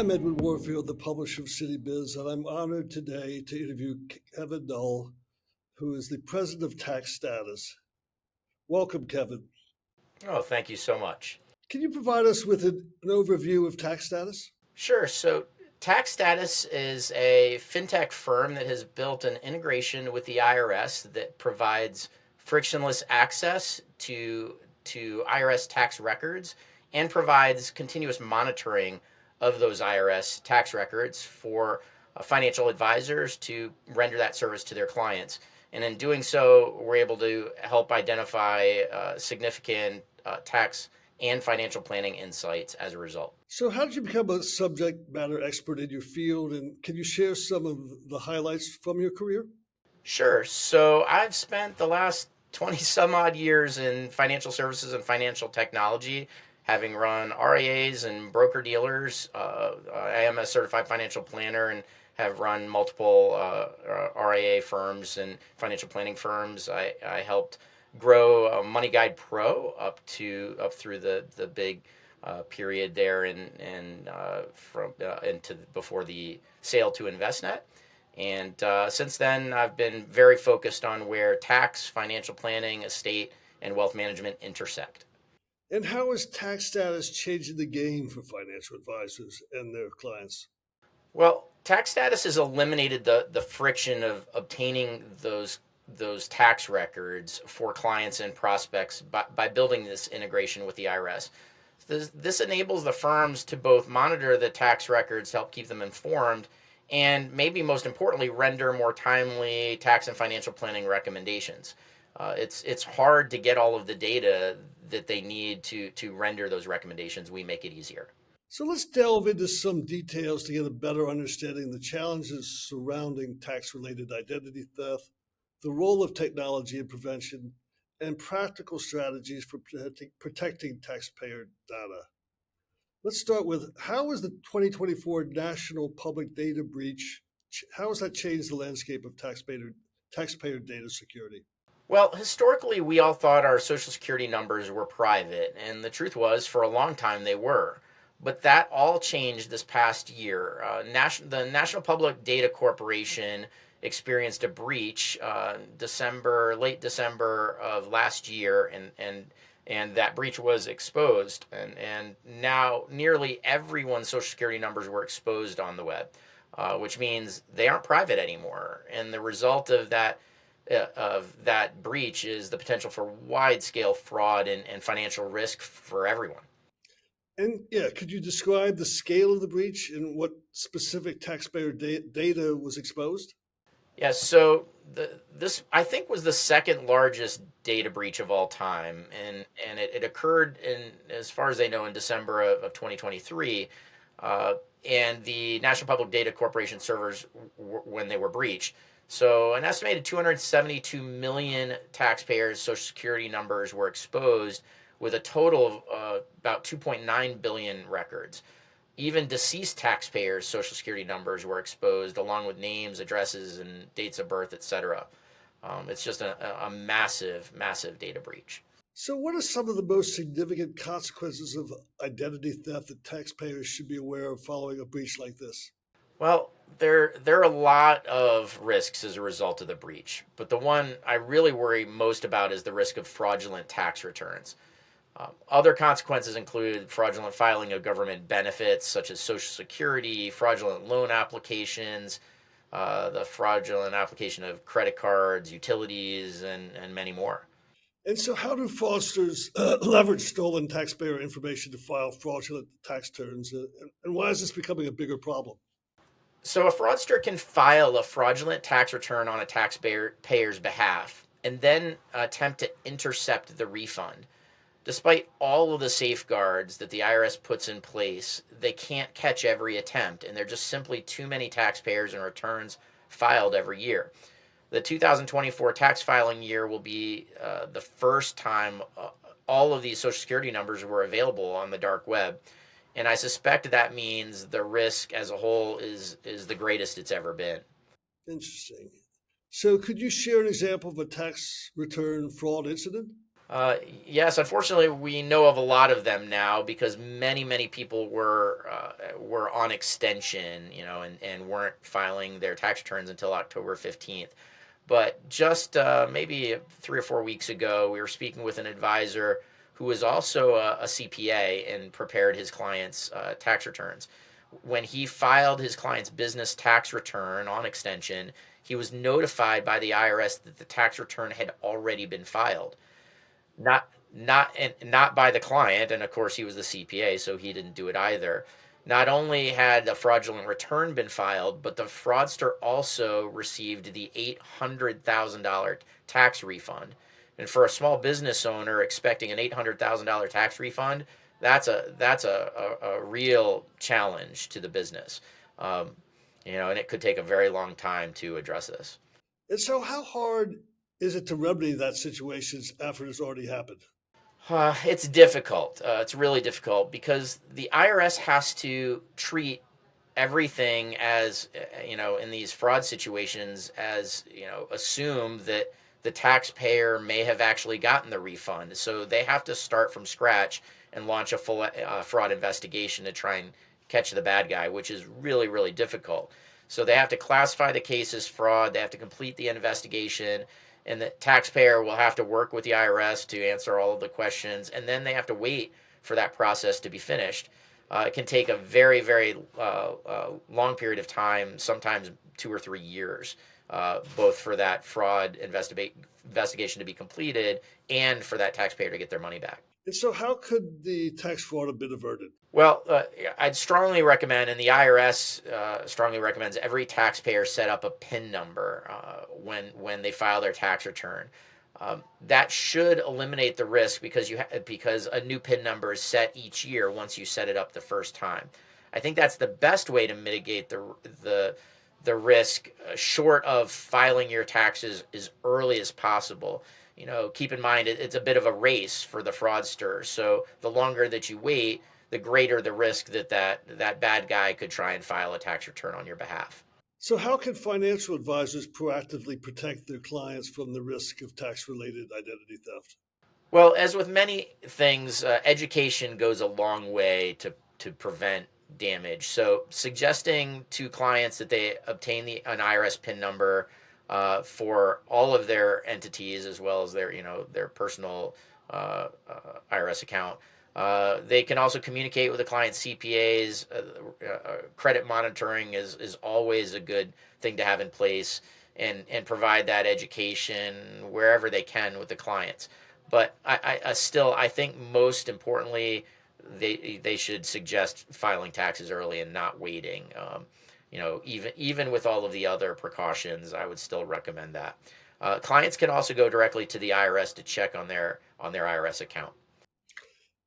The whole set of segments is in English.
I'm Edward Warfield, the publisher of City Biz, and I'm honored today to interview Kevin Knull, who is the president of TaxStatus. Welcome, Kevin. Oh, thank you so much. Can you provide us with an overview of TaxStatus? Sure. So, TaxStatus is a fintech firm that has built an integration with the IRS that provides frictionless access to IRS tax records and provides continuous monitoring of those IRS tax records for financial advisors to render that service to their clients. And in doing so, we're able to help identify significant tax and financial planning insights as a result. So, how did you become a subject matter expert in your field, and can you share some of the highlights from your career? Sure. So I've spent the last 20 some odd years in financial services and financial technology, having run RIAs and broker dealers. I am a certified financial planner and have run multiple RIA firms and financial planning firms. I helped grow Money Guide Pro up through the big period there and from into before the sale to InvestNet. And since then, I've been very focused on where tax, financial planning, estate, and wealth management intersect. And how is TaxStatus changing the game for financial advisors and their clients? Well, TaxStatus has eliminated the friction of obtaining those tax records for clients and prospects by building this integration with the IRS. This enables the firms to both monitor the tax records to help keep them informed and maybe most importantly, render more timely tax and financial planning recommendations. It's hard to get all of the data that they need to render those recommendations. We make it easier. So, let's delve into some details to get a better understanding of the challenges surrounding tax related identity theft, the role of technology in prevention, and practical strategies for protecting taxpayer data. Let's start with how is the 2024 National Public Data Breach, how has that changed the landscape of taxpayer data security? Well, historically, we all thought our social security numbers were private, and the truth was, for a long time, they were. But that all changed this past year. The National Public Data Corporation experienced a breach late December of last year, and that breach was exposed. And now nearly everyone's social security numbers were exposed on the web, which means they aren't private anymore. And the result of that breach is the potential for wide scale fraud and financial risk for everyone. And yeah, could you describe the scale of the breach and what specific taxpayer data was exposed? Yeah, so this I think was the second largest data breach of all time, and it occurred in, as far as they know, in December of 2023, and the National Public Data Corporation servers when they were breached. So an estimated 272 million taxpayers' social security numbers were exposed, with a total of about 2.9 billion records. Even deceased taxpayers' social security numbers were exposed, along with names, addresses, and dates of birth, etc. It's just a massive, massive data breach. So, what are some of the most significant consequences of identity theft that taxpayers should be aware of following a breach like this? Well, there are a lot of risks as a result of the breach, but the one I really worry most about is the risk of fraudulent tax returns. Other consequences include fraudulent filing of government benefits such as Social Security, fraudulent loan applications, the fraudulent application of credit cards, utilities, and many more. And so, how do fraudsters leverage stolen taxpayer information to file fraudulent tax returns? And why is this becoming a bigger problem? So, a fraudster can file a fraudulent tax return on a taxpayer's behalf and then attempt to intercept the refund. Despite all of the safeguards that the IRS puts in place, they can't catch every attempt, and there are just simply too many taxpayers and returns filed every year. The 2024 tax filing year will be the first time all of these Social Security numbers were available on the dark web, and I suspect that means the risk as a whole is the greatest it's ever been. Interesting. So, could you share an example of a tax return fraud incident? Uh, yes, unfortunately, we know of a lot of them now because many people were on extension, and weren't filing their tax returns until October 15th. But just maybe 3 or 4 weeks ago, we were speaking with an advisor who was also a CPA and prepared his clients' tax returns. When he filed his client's business tax return on extension, he was notified by the IRS that the tax return had already been filed. Not by the client, and of course he was the CPA, so he didn't do it either. Not only had a fraudulent return been filed, but the fraudster also received the $800,000 tax refund. And for a small business owner expecting an $800,000 tax refund, that's a real challenge to the business. Um, and it could take a very long time to address this. And so, how hard is it to remedy that situation after it's already happened? It's difficult. It's really difficult because the IRS has to treat everything as, in these fraud situations, as, assume that the taxpayer may have actually gotten the refund. So they have to start from scratch and launch a full fraud investigation to try and catch the bad guy, which is really, really difficult. So they have to classify the case as fraud, they have to complete the investigation, and the taxpayer will have to work with the IRS to answer all of the questions, and then they have to wait for that process to be finished. It can take a very, very long period of time, sometimes 2 or 3 years, both for that fraud investigation to be completed and for that taxpayer to get their money back. And so, how could the tax fraud have been averted? Well, I'd strongly recommend, and the IRS strongly recommends, every taxpayer set up a PIN number when they file their tax return. That should eliminate the risk because a new PIN number is set each year once you set it up the first time. I think that's the best way to mitigate the risk, short of filing your taxes as early as possible. Keep in mind it's a bit of a race for the fraudster. So the longer that you wait, the greater the risk that bad guy could try and file a tax return on your behalf. So, how can financial advisors proactively protect their clients from the risk of tax related identity theft? Well, as with many things, education goes a long way to prevent damage. So, suggesting to clients that they obtain an IRS PIN number for all of their entities, as well as their personal IRS account. They can also communicate with the client's CPAs. Credit monitoring is always a good thing to have in place, and provide that education wherever they can with the clients. But I think most importantly, they should suggest filing taxes early and not waiting. Even with all of the other precautions, I would still recommend that. Clients can also go directly to the IRS to check on their IRS account.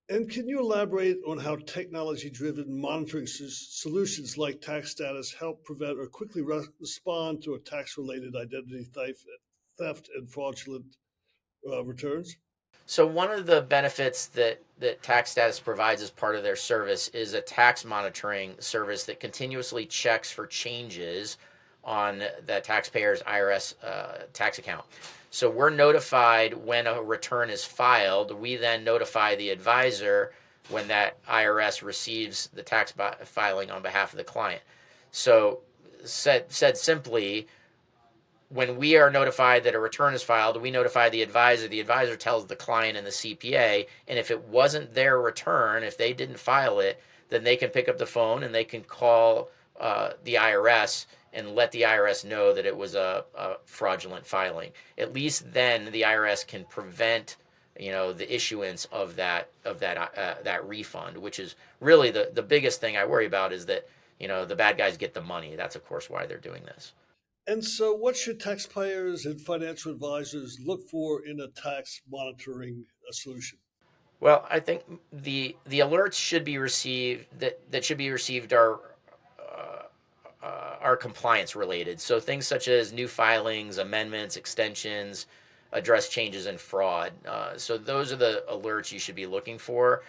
And can you elaborate on how technology driven monitoring solutions like TaxStatus help prevent or quickly respond to a tax related identity theft and fraudulent returns? So one of the benefits that TaxStatus provides as part of their service is a tax monitoring service that continuously checks for changes on the taxpayer's IRS tax account. So we're notified when a return is filed. We then notify the advisor when that IRS receives the tax filing on behalf of the client. So said simply, when we are notified that a return is filed, we notify the advisor. The advisor tells the client and the CPA, and if it wasn't their return, if they didn't file it, then they can pick up the phone and they can call the IRS and let the IRS know that it was a fraudulent filing. At least then the IRS can prevent the issuance of that refund, which is really the biggest thing I worry about, is that the bad guys get the money. That's of course why they're doing this. And so, what should taxpayers and financial advisors look for in a tax monitoring solution? Well, I think the alerts should be received that should be received are compliance related. So things such as new filings, amendments, extensions, address changes, and fraud. So those are the alerts you should be looking for.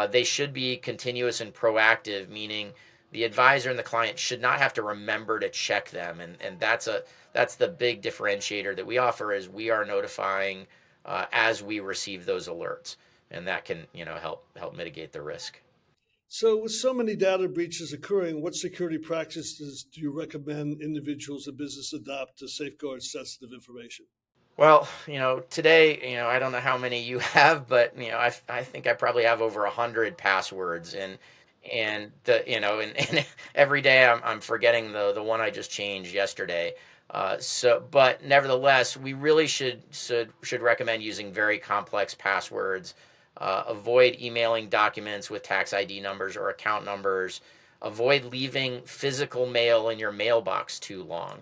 They should be continuous and proactive, meaning the advisor and the client should not have to remember to check them, and that's the big differentiator that we offer, is we are notifying as we receive those alerts, and that can help mitigate the risk. So, with so many data breaches occurring, what security practices do you recommend individuals and business adopt to safeguard sensitive information? Well, today, I don't know how many you have, but I think I probably have over 100 passwords, and and every day I'm forgetting the one I just changed yesterday. But nevertheless, we really should recommend using very complex passwords. Avoid emailing documents with tax ID numbers or account numbers. Avoid leaving physical mail in your mailbox too long,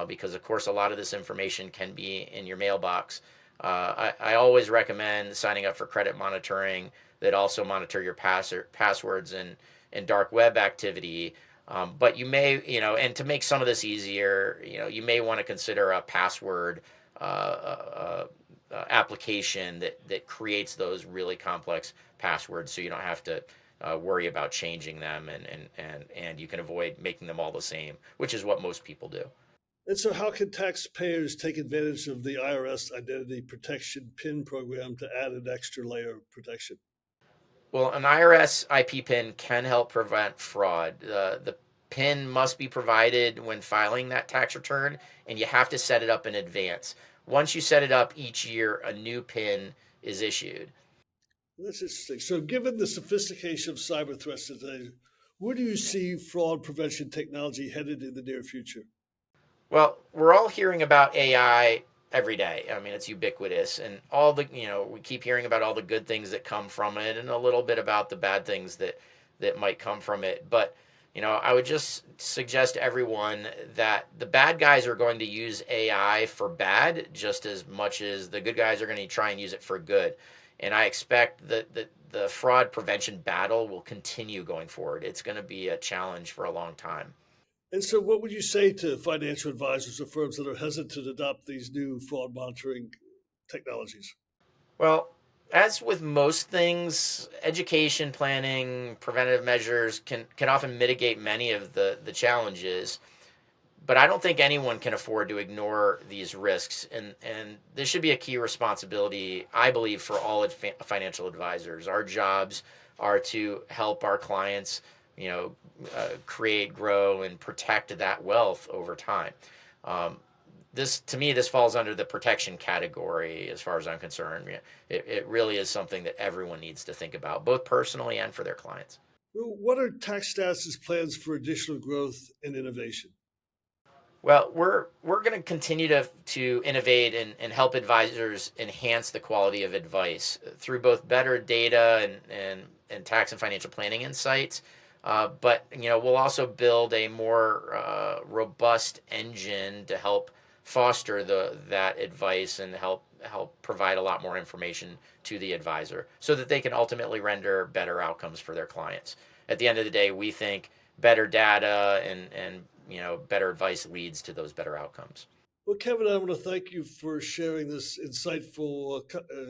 because of course a lot of this information can be in your mailbox. I always recommend signing up for credit monitoring that also monitor your passwords and dark web activity. But you may, and to make some of this easier, you may want to consider a password application that creates those really complex passwords, so you don't have to worry about changing them, and you can avoid making them all the same, which is what most people do. And so, how can taxpayers take advantage of the IRS Identity Protection PIN program to add an extra layer of protection? Well, an IRS IP PIN can help prevent fraud. The PIN must be provided when filing that tax return, and you have to set it up in advance. Once you set it up each year, a new PIN is issued. That's interesting. So, given the sophistication of cyber threats today, where do you see fraud prevention technology headed in the near future? Well, we're all hearing about AI every day. I mean, it's ubiquitous, and we keep hearing about all the good things that come from it, and a little bit about the bad things that might come from it. But I would just suggest to everyone that the bad guys are going to use AI for bad just as much as the good guys are going to try and use it for good. And I expect that the fraud prevention battle will continue going forward. It's going to be a challenge for a long time. And so, what would you say to financial advisors or firms that are hesitant to adopt these new fraud monitoring technologies? Well, as with most things, education, planning, preventative measures can often mitigate many of the challenges. But I don't think anyone can afford to ignore these risks, and this should be a key responsibility, I believe, for all financial advisors. Our jobs are to help our clients, create, grow, and protect that wealth over time. Um, this to me, this falls under the protection category as far as I'm concerned. Yeah, it really is something that everyone needs to think about, both personally and for their clients. Well, what are TaxStatus' plans for additional growth and innovation? Well, we're going to continue to innovate and help advisors enhance the quality of advice through both better data and tax and financial planning insights. But we'll also build a more robust engine to help foster that advice and help provide a lot more information to the advisor, so that they can ultimately render better outcomes for their clients. At the end of the day, we think better data and better advice leads to those better outcomes. Well, Kevin, I want to thank you for sharing this insightful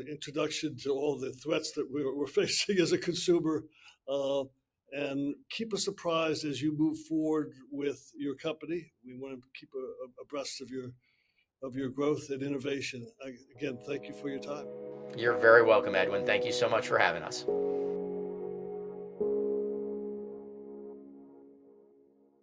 introduction to all the threats that we're facing as a consumer. Uh, and keep us apprised as you move forward with your company. We want to keep abreast of your growth and innovation. Again, thank you for your time. You're very welcome, Edwin. Thank you so much for having us.